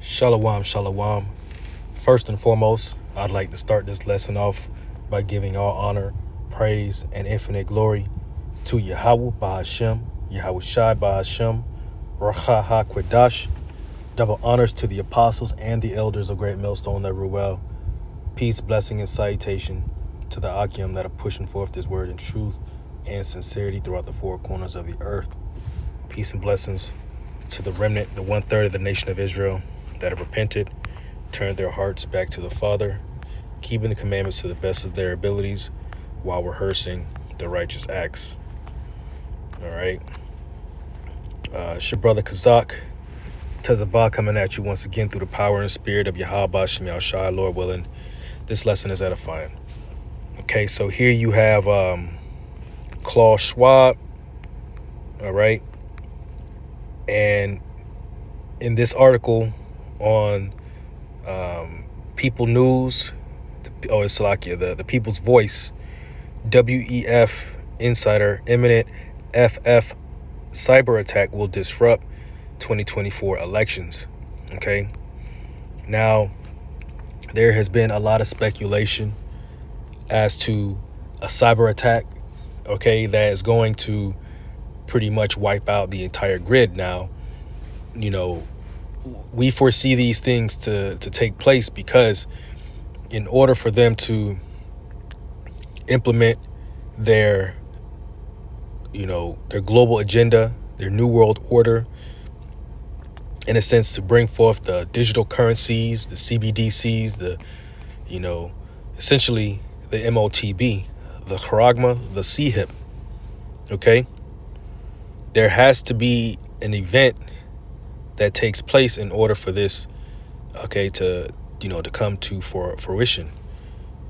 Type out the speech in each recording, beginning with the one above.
Shalom, shalom. First and foremost, I'd like to start this lesson off by giving all honor, praise, and infinite glory to Yahweh Bahashem, Yahweh Shai Bahashem, Racha HaQuadash. Double honors to the apostles and the elders of Great Millstone that rule well. Peace, blessing, and salutation to the Akim that are pushing forth this word in truth and sincerity throughout the four corners of the earth. Peace and blessings to the remnant, the 1/3 of the nation of Israel that have repented, turned their hearts back to the Father, keeping the commandments to the best of their abilities while rehearsing the righteous acts. All right. It's your brother Kazak, Tezabah, coming at you once again through the power and spirit of Yahweh Shem Shai, Lord willing. This lesson is edifying. Okay, so here you have Klaus Schwab. All right. And in this article on People News, the People's Voice, WEF Insider, imminent FF cyber attack will disrupt 2024 elections. Okay. Now, there has been a lot of speculation as to a cyber attack, okay, that is going to pretty much wipe out the entire grid. Now, you know, we foresee these things to take place because in order for them to implement their global agenda, their new world order, in a sense, to bring forth the digital currencies, the CBDCs, essentially the MOTB, the Charagma, the CHIP, okay? There has to be an event that takes place in order for this, okay, to come to fruition.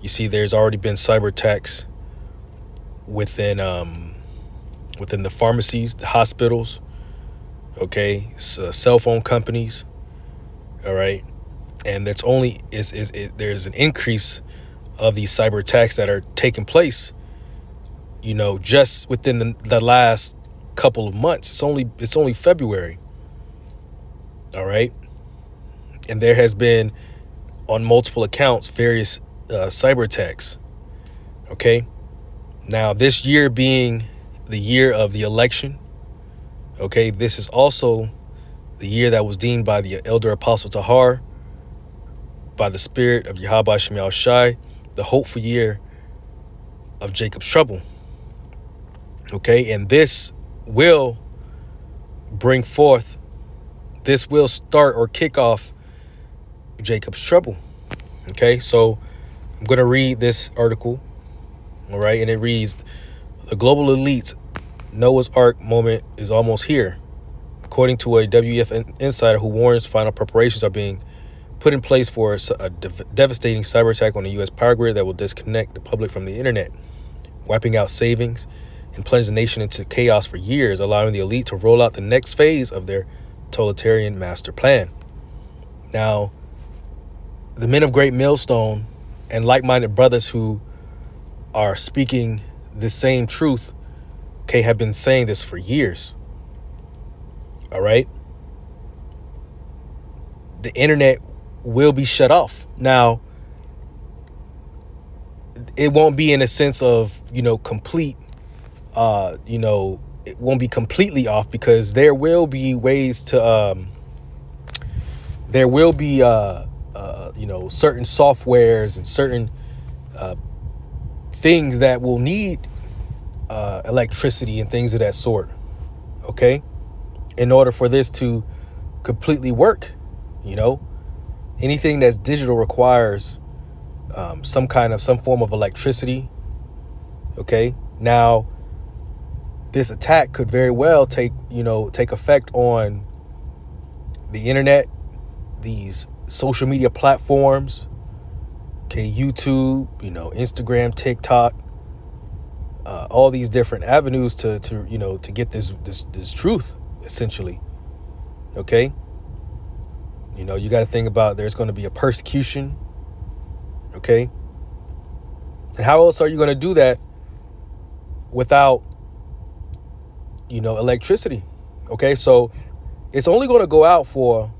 You see, there's already been cyber attacks within the pharmacies, the hospitals, okay, cell phone companies, all right, and that's only there's an increase of these cyber attacks that are taking place, just within the last couple of months. It's only February. All right. And there has been, on multiple accounts, various cyber attacks. Okay. Now, this year being the year of the election, okay, this is also the year that was deemed by the elder apostle Tahar, by the spirit of Yahweh Shem Shai, the hopeful year of Jacob's trouble. Okay. And this will start or kick off Jacob's trouble. Okay, so I'm going to read this article, all right, and it reads, the global elites Noah's Ark moment is almost here. According to a WF insider who warns final preparations are being put in place for a devastating cyber attack on the U.S. power grid that will disconnect the public from the internet, wiping out savings and plunge the nation into chaos for years, allowing the elite to roll out the next phase of their totalitarian master plan. Now, the men of Great Millstone and like-minded brothers who are speaking the same truth, okay, have been saying this for years. All right. The internet will be shut off. Now, it won't be in a sense of, complete, it won't be completely off, because there will be ways to, certain softwares and certain things that will need electricity and things of that sort, okay, in order for this to completely work. Anything that's digital requires some form of electricity, okay. Now, this attack could very well take effect on the internet, these social media platforms, okay, YouTube, Instagram, TikTok, all these different avenues to get this truth, essentially. Okay. You got to think about, there's going to be a persecution. Okay. And how else are you going to do that without electricity? Okay, so it's only going to go out for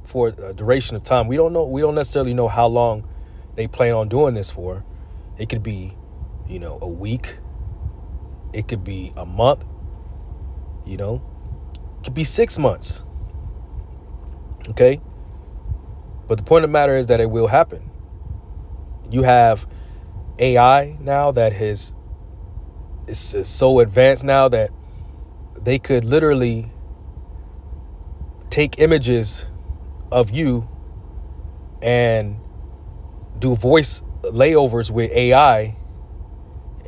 for a duration of time. We don't know. We don't necessarily know how long they plan on doing this for. It could be, a week. It could be a month. It could be 6 months. Okay. But the point of the matter is that it will happen. You have AI now that is so advanced now that they could literally take images of you and do voice layovers with AI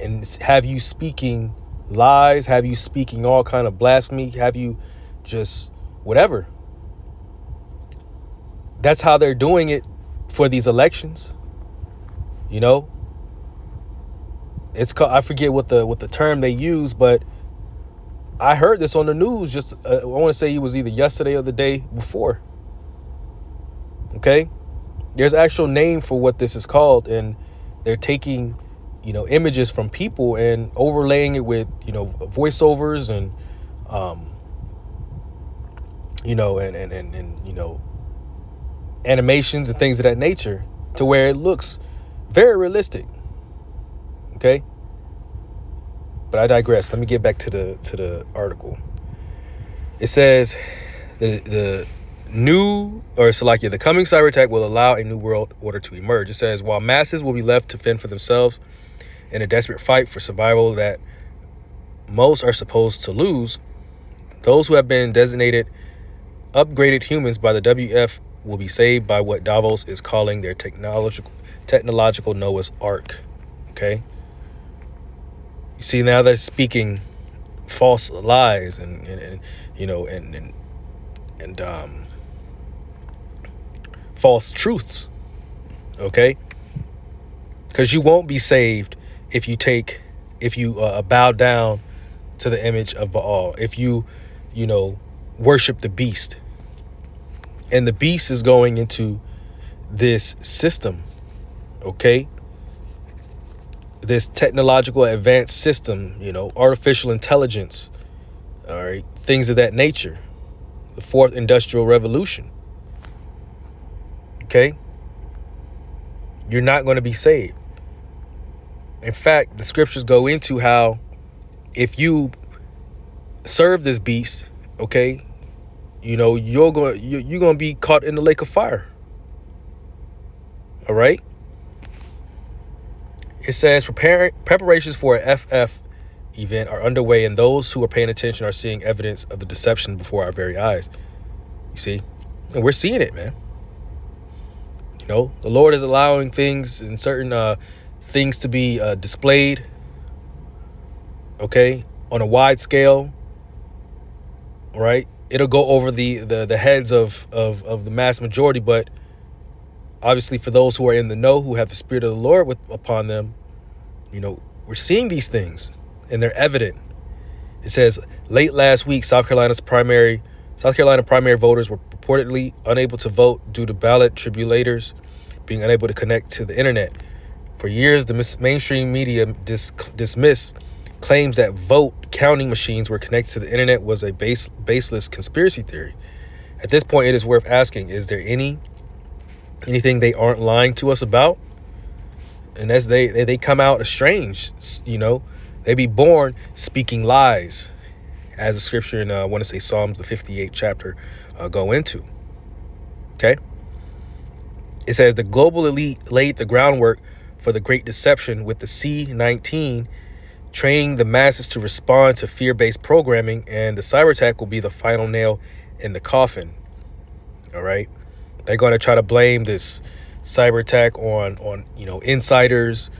and have you speaking lies, have you speaking all kind of blasphemy, have you just whatever. That's how they're doing it for these elections. It's called, I forget what the term they use, but I heard this on the news just I want to say it was either yesterday or the day before. Okay? There's an actual name for what this is called, and they're taking, images from people and overlaying it with, voiceovers and animations and things of that nature to where it looks very realistic. Okay? But I digress. Let me get back to the article. It says the coming cyber attack will allow a new world order to emerge. It says while masses will be left to fend for themselves in a desperate fight for survival that most are supposed to lose, those who have been designated upgraded humans by the WF will be saved by what Davos is calling their technological Noah's Ark. Okay. You see, now they're speaking false lies and false truths. Okay. Because you won't be saved if you bow down to the image of Baal, if you worship the beast. And the beast is going into this system, okay? This technological advanced system, artificial intelligence, all right, things of that nature. The fourth industrial revolution, okay? You're not going to be saved. In fact, the scriptures go into how if you serve this beast, okay, you're going to be caught in the lake of fire. All right. It says preparations for a FF event are underway, and those who are paying attention are seeing evidence of the deception before our very eyes. You see, and we're seeing it, man. The Lord is allowing things and certain things to be displayed, okay, on a wide scale. Right. It'll go over the heads of the mass majority, but obviously for those who are in the know, who have the Spirit of the Lord upon them, we're seeing these things and they're evident. It says late last week, South Carolina primary voters were reportedly unable to vote due to ballot tribulators being unable to connect to the internet. For years, the mainstream media dismissed claims that vote counting machines were connected to the internet was a baseless conspiracy theory. At this point, it is worth asking, is there anything they aren't lying to us about? And as they come out estranged, they be born speaking lies, as the scripture in I want to say Psalms the 58th chapter go into. Okay. It says the global elite laid the groundwork for the great deception with the C-19 training the masses to respond to fear-based programming, and the cyber attack will be the final nail in the coffin. All right. They're going to try to blame this cyber attack on insiders,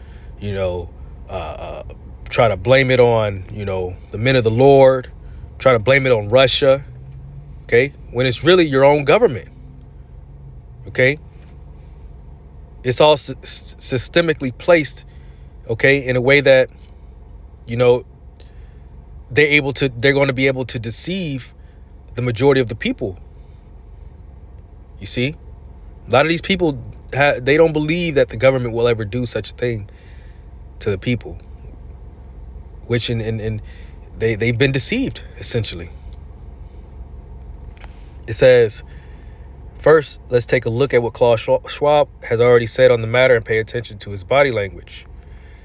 try to blame it on, the men of the Lord, try to blame it on Russia. Okay. When it's really your own government. Okay. It's all systemically placed. Okay. In a way that, they're going to be able to deceive the majority of the people. You see, a lot of these people, they don't believe that the government will ever do such a thing to the people, which they've been deceived, essentially. It says, First, let's take a look at what Klaus Schwab has already said on the matter and pay attention to his body language.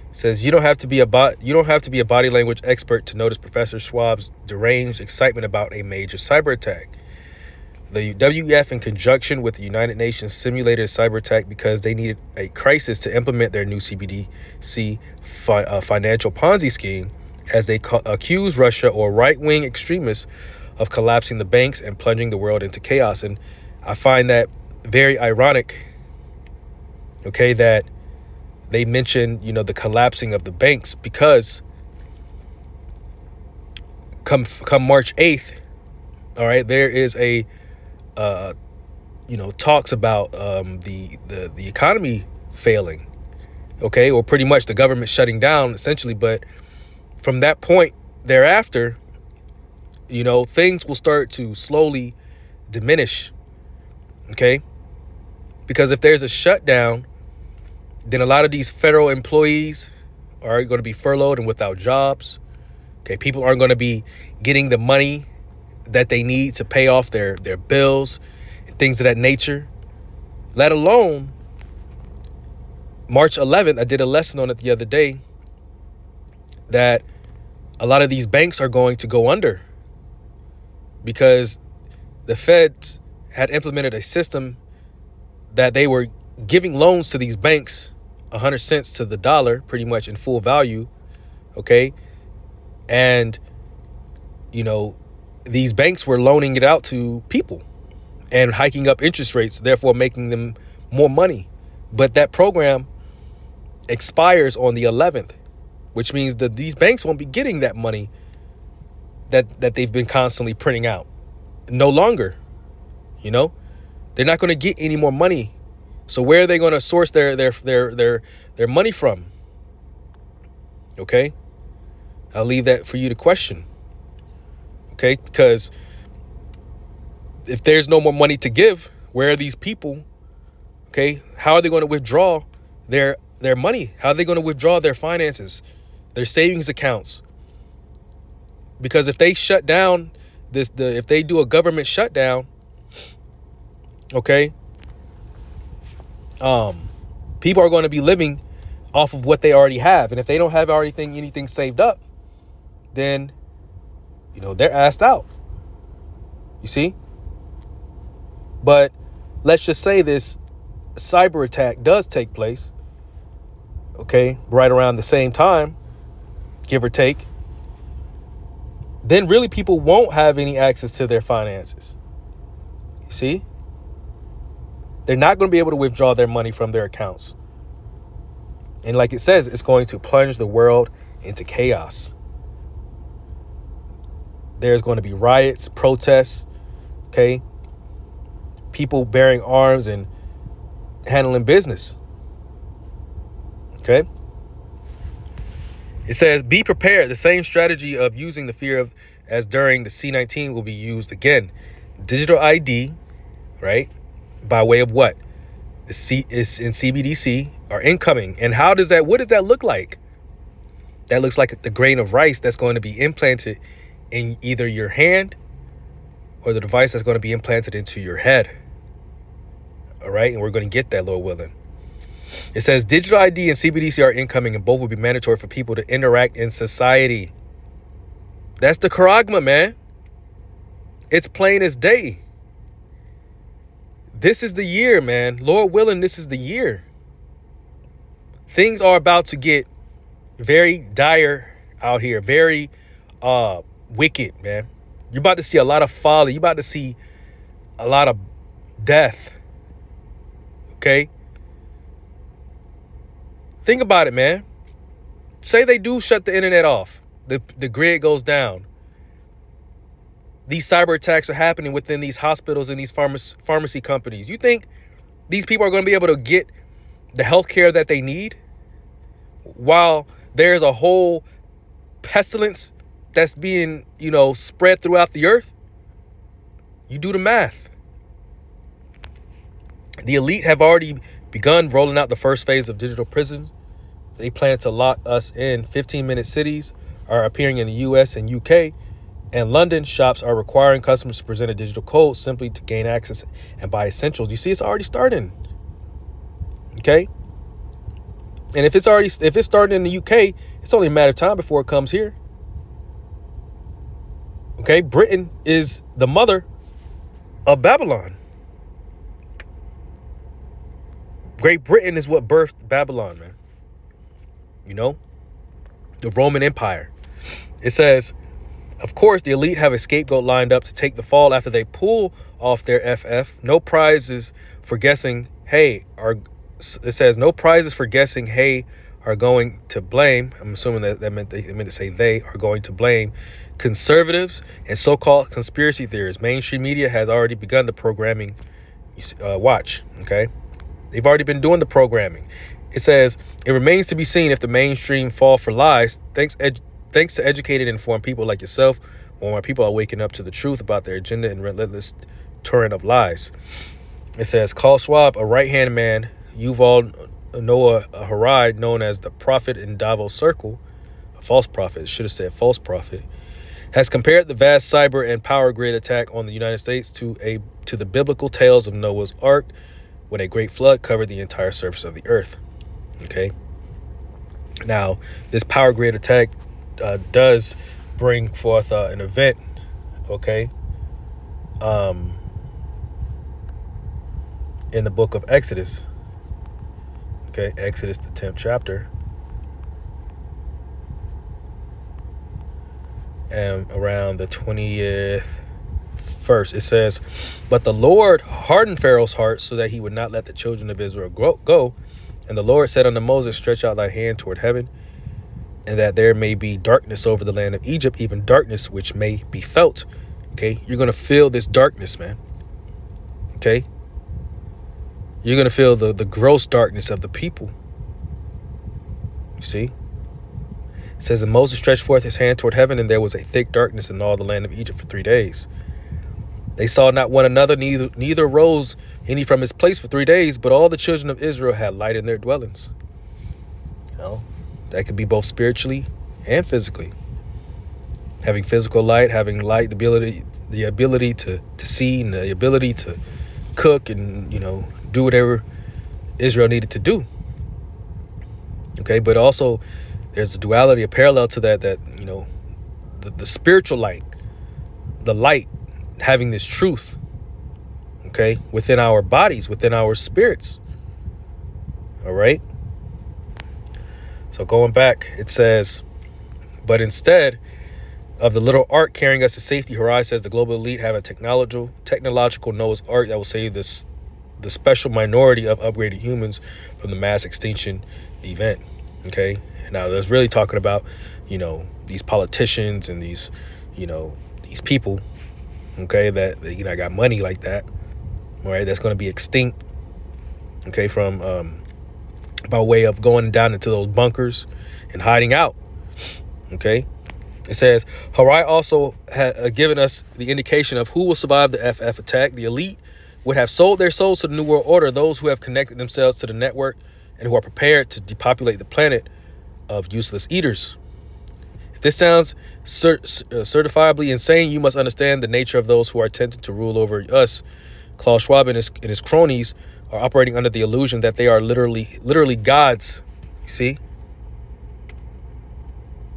It says you don't have to be a body language expert to notice Professor Schwab's deranged excitement about a major cyber attack. The WEF, in conjunction with the United Nations, simulated a cyber attack because they needed a crisis to implement their new CBDC financial Ponzi scheme, as they accuse Russia or right-wing extremists of collapsing the banks and plunging the world into chaos. And I find that very ironic, okay, that they mention, the collapsing of the banks, because come March 8th, all right, there is a talks about the economy failing, okay, or pretty much the government shutting down essentially. But from that point thereafter, things will start to slowly diminish, okay, because if there's a shutdown, then a lot of these federal employees are going to be furloughed and without jobs, okay. People aren't going to be getting the money that they need to pay off their bills and things of that nature, let alone March 11th. I did a lesson on it the other day that a lot of these banks are going to go under because the Feds had implemented a system that they were giving loans to these banks 100 cents to the dollar, pretty much in full value, okay? And, these banks were loaning it out to people and hiking up interest rates, therefore making them more money. But that program expires on the 11th, which means that these banks won't be getting that money that they've been constantly printing out. No longer, they're not going to get any more money. So where are they going to source their money from? Okay, I'll leave that for you to question. Okay, because if there's no more money to give, where are these people? Okay, how are they going to withdraw their money? How are they going to withdraw their finances, their savings accounts? Because if they shut down if they do a government shutdown, okay, people are going to be living off of what they already have, and if they don't have anything saved up, then they're asked out. You see? But let's just say this cyber attack does take place, okay, right around the same time, give or take. Then really people won't have any access to their finances. You see? They're not going to be able to withdraw their money from their accounts. And like it says, it's going to plunge the world into chaos. There's going to be riots, protests, okay? People bearing arms and handling business, okay? It says, be prepared. The same strategy of using the fear as during the C-19 will be used again. Digital ID, right? By way of what? The C is in CBDC are incoming. And what does that look like? That looks like the grain of rice that's going to be implanted in either your hand or the device that's going to be implanted into your head. All right. And we're going to get that, Lord willing. It says digital ID and CBDC are incoming, and both will be mandatory for people to interact in society. That's the charagma, man. It's plain as day. This is the year, man. Lord willing, this is the year. Things are about to get very dire out here. Very wicked, man. You're about to see a lot of folly. You're about to see a lot of death. Okay? Think about it, man. Say they do shut the internet off. The grid goes down. These cyber attacks are happening within these hospitals and these pharmacy companies. You think these people are going to be able to get the health care that they need while there's a whole pestilence that's being, spread throughout the earth? You do the math. The elite have already begun rolling out the first phase of digital prison. They plan to lock us in 15-minute cities are appearing in the U.S. and U.K. And London shops are requiring customers to present a digital code simply to gain access and buy essentials. You see, it's already starting. Okay. And if it's starting in the UK, it's only a matter of time before it comes here. Okay. Britain is the mother of Babylon. Great Britain is what birthed Babylon, man. You know, the Roman Empire. It says, of course, the elite have a scapegoat lined up to take the fall after they pull off their FF. No prizes for guessing, hey, it says no prizes for guessing, hey, are going to blame. I'm assuming that meant they meant to say they are going to blame conservatives and so-called conspiracy theorists. Mainstream media has already begun the programming. Watch, okay? They've already been doing the programming. It says it remains to be seen if the mainstream fall for lies. Thanks to educated and informed people like yourself, more people are waking up to the truth about their agenda and relentless torrent of lies. It says Klaus Schwab, a right-hand man, Yuval Noah Harari, known as the prophet in Davos Circle, a false prophet, should have said false prophet, has compared the vast cyber and power grid attack on the United States to the biblical tales of Noah's Ark when a great flood covered the entire surface of the earth. Okay. Now, this power grid attack does bring forth an event, okay, in the book of Exodus. Okay, Exodus, the 10th chapter. And around the 20th verse, it says, but the Lord hardened Pharaoh's heart so that he would not let the children of Israel go. And the Lord said unto Moses, stretch out thy hand toward heaven, and that there may be darkness over the land of Egypt, even darkness which may be felt. Okay, you're going to feel this darkness, man. Okay, you're going to feel the gross darkness of the people. You see? It says, and Moses stretched forth his hand toward heaven, and there was a thick darkness in all the land of Egypt for 3 days. They saw not one another, neither rose any from his place for 3 days, but all the children of Israel had light in their dwellings. You know, that could be both spiritually and physically. Having physical light, having light, the ability to see, and the ability to cook and, you know, do whatever Israel needed to do. Okay, but also there's a duality, a parallel to that, you know, the spiritual light, the light, having this truth, okay, within our bodies, within our spirits. All right. So going back, it says, but instead of the little ark carrying us to safety, Harai says the global elite have a technological Noah's Ark that will save the special minority of upgraded humans from the mass extinction event. Okay. Now there's really talking about, you know, these politicians and these, you know, these people, okay, that, you know, got money like that, all right, that's going to be extinct, okay, from by way of going down into those bunkers and hiding out. Okay, it says Harai also had given us the indication of who will survive the FF attack. The elite would have sold their souls to the New World Order, those who have connected themselves to the network and who are prepared to depopulate the planet of useless eaters. If this sounds certifiably insane, you must understand the nature of those who are tempted to rule over us. Klaus Schwab and his cronies are operating under the illusion that they are literally gods. You see?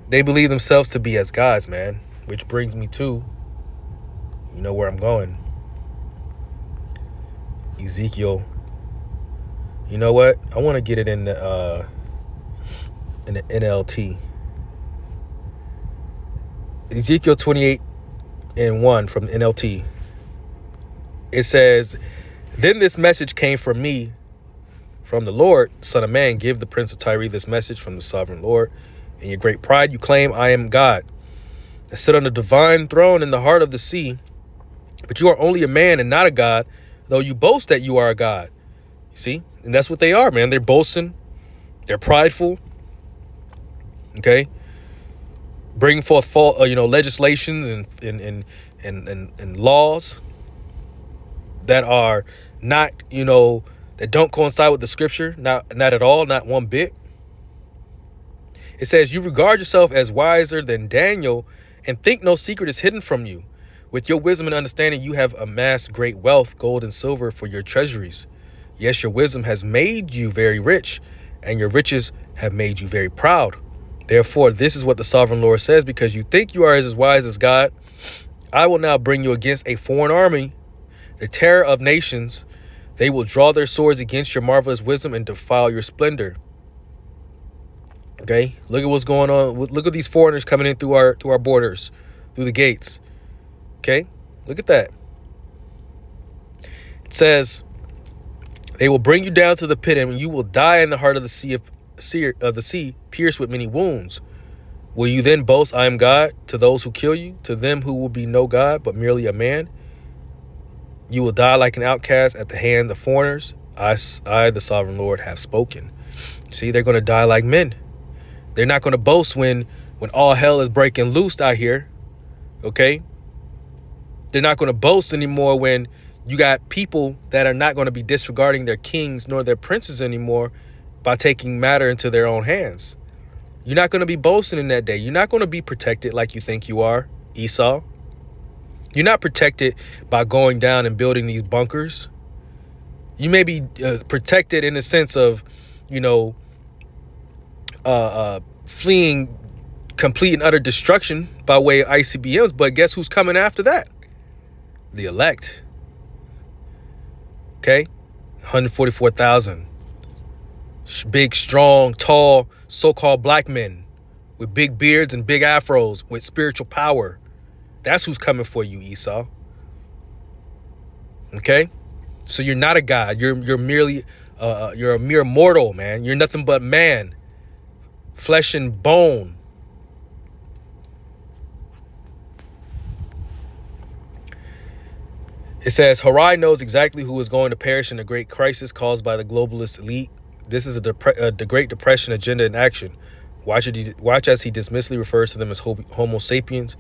They believe themselves to be as gods, man. Which brings me to, you know where I'm going. Ezekiel. You know what? I want to get it in the NLT. Ezekiel 28:1 from the NLT. It says, then this message came from me, from the Lord, Son of man, give the prince of Tyre this message from the sovereign Lord. In your great pride, you claim I am God. I sit on the divine throne in the heart of the sea, but you are only a man and not a God, though you boast that you are a God. You see? And that's what they are, man. They're boasting. They're prideful. Okay? Bringing forth legislations and laws that are not, that don't coincide with the scripture, not at all, not one bit. It says, you regard yourself as wiser than Daniel And think no secret is hidden from you. With your wisdom and understanding, you have amassed great wealth, gold and silver, for your treasuries. Yes, your wisdom has made you very rich, and your riches have made you very proud. Therefore, this is what the sovereign Lord says, because you think you are as wise as God, I will now bring you against a foreign army, the terror of nations. They will draw their swords against your marvelous wisdom and defile your splendor. Okay, look at what's going on. Look at these foreigners coming in through our borders, through the gates. Okay, look at that. It says, they will bring you down to the pit, and you will die in the heart of the sea, pierced with many wounds. Will you then boast, I am God, to those who kill you, to them who will be no God, but merely a man? You will die like an outcast at the hand of foreigners. I, the sovereign Lord, have spoken. See, they're going to die like men. They're not going to boast when all hell is breaking loose out here. Okay? They're not going to boast anymore when you got people that are not going to be disregarding their kings nor their princes anymore by taking matter into their own hands. You're not going to be boasting in that day. You're not going to be protected like you think you are, Esau. You're not protected by going down and building these bunkers. You may be protected in the sense of, fleeing complete and utter destruction by way of ICBMs. But guess who's coming after that? The elect. Okay? 144,000. Big, strong, tall, so-called black men with big beards and big afros with spiritual power. That's who's coming for you, Esau. Okay? So you're not a god. You're merely you're a mere mortal, man. You're nothing but man. Flesh and bone. It says, Harai knows exactly who is going to perish in the great crisis caused by the globalist elite. This is the Great Depression agenda in action. Watch as he dismissively refers to them as Homo sapiens.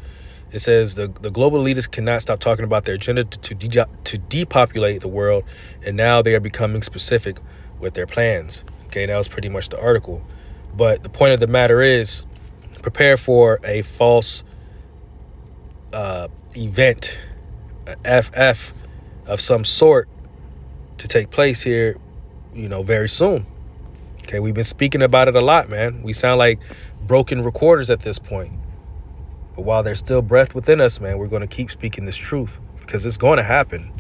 It says the global elitists cannot stop talking about their agenda to depopulate the world, and now they are becoming specific with their plans. Okay, that was pretty much the article. But the point of the matter is, prepare for a false event, an FF of some sort to take place here, very soon. Okay, we've been speaking about it a lot, man. We sound like broken recorders at this point. But while there's still breath within us, man, we're going to keep speaking this truth because it's going to happen.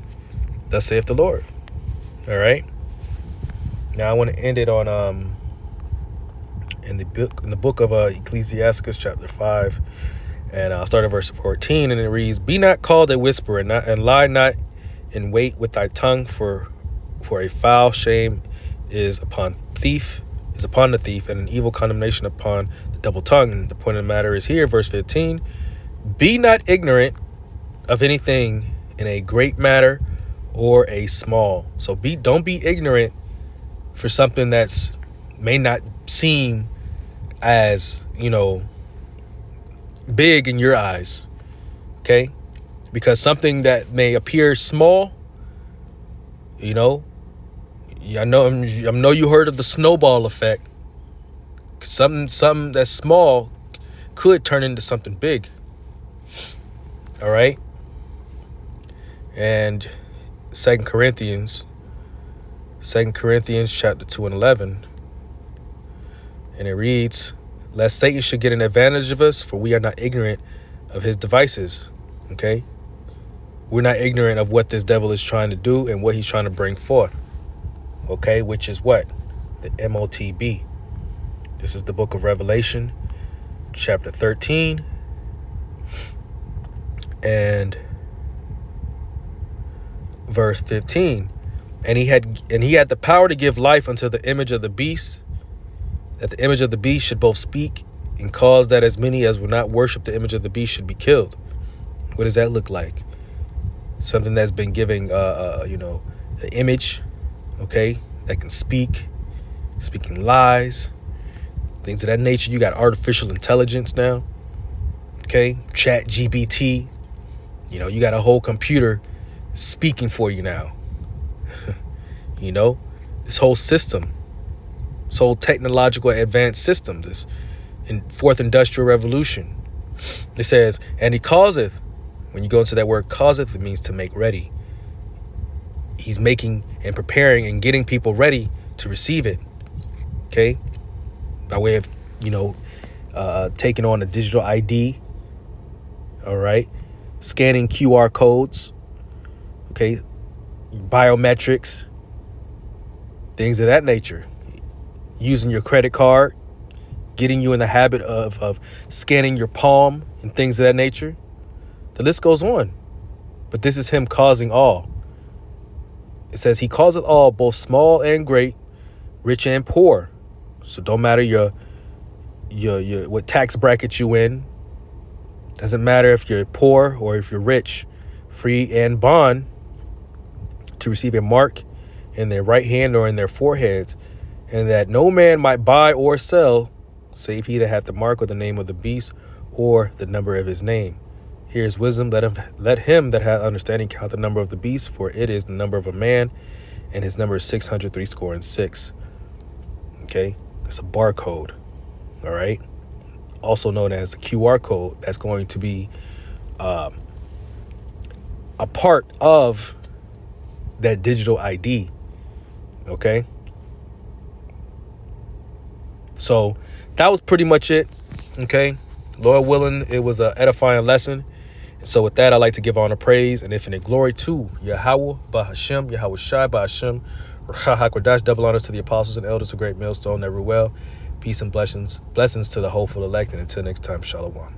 Thus saith the Lord. All right. Now I want to end it on in the book of Ecclesiastes chapter 5, and I'll start at verse 14, and it reads, "Be not called a whisperer, and lie not in wait with thy tongue, for a foul shame is upon the thief, and an evil condemnation upon the double tongue." And the point of the matter is here, verse 15, "Be not ignorant of anything in a great matter or a small." So don't be ignorant for something that's may not seem as, big in your eyes. Okay? Because something that may appear small, I know you heard of the snowball effect. Something that's small could turn into something big. All right? And 2 Corinthians chapter 2 and 11. And it reads, "Lest Satan should get an advantage of us, for we are not ignorant of his devices." Okay? We're not ignorant of what this devil is trying to do and what he's trying to bring forth. Okay? Which is what? The MOTB. This is the book of Revelation, chapter 13. And verse 15. And he had the power to give life unto the image of the beast, that the image of the beast should both speak and cause that as many as would not worship the image of the beast should be killed. What does that look like? Something that's been giving, an image, okay, that can speaking lies, things of that nature. You got artificial intelligence now, okay, Chat GBT. You got a whole computer speaking for you now. This whole system. This whole technological advanced system, this fourth industrial revolution. It says, and he causeth. When you go into that word causeth, it means to make ready. He's making and preparing and getting people ready to receive it. Okay. By way of, taking on a digital ID. All right. Scanning QR codes. Okay. Biometrics. Things of that nature. Using your credit card. Getting you in the habit of scanning your palm and things of that nature. The list goes on. But this is him causing all. It says he causeth all, both small and great, rich and poor. So don't matter your what tax bracket you in. Doesn't matter if you're poor or if you're rich, free and bond, to receive a mark in their right hand or in their foreheads, and that no man might buy or sell, save he that hath the mark or the name of the beast or the number of his name. Here is wisdom. Let him that hath understanding count the number of the beast, for it is the number of a man, and his number is 666. Okay, that's a barcode. All right, also known as the QR code. That's going to be a part of that digital ID. Okay, so that was pretty much it. Okay, Lord willing, it was an edifying lesson. So with that, I'd like to give honor, praise, and infinite glory to Yahweh, Bahashem, Yahweh Shai, Bahashem, Rahakwadash, double honors to the apostles and elders of Great Millstone, Never well. Peace and blessings to the hopeful elect. And until next time, Shalom.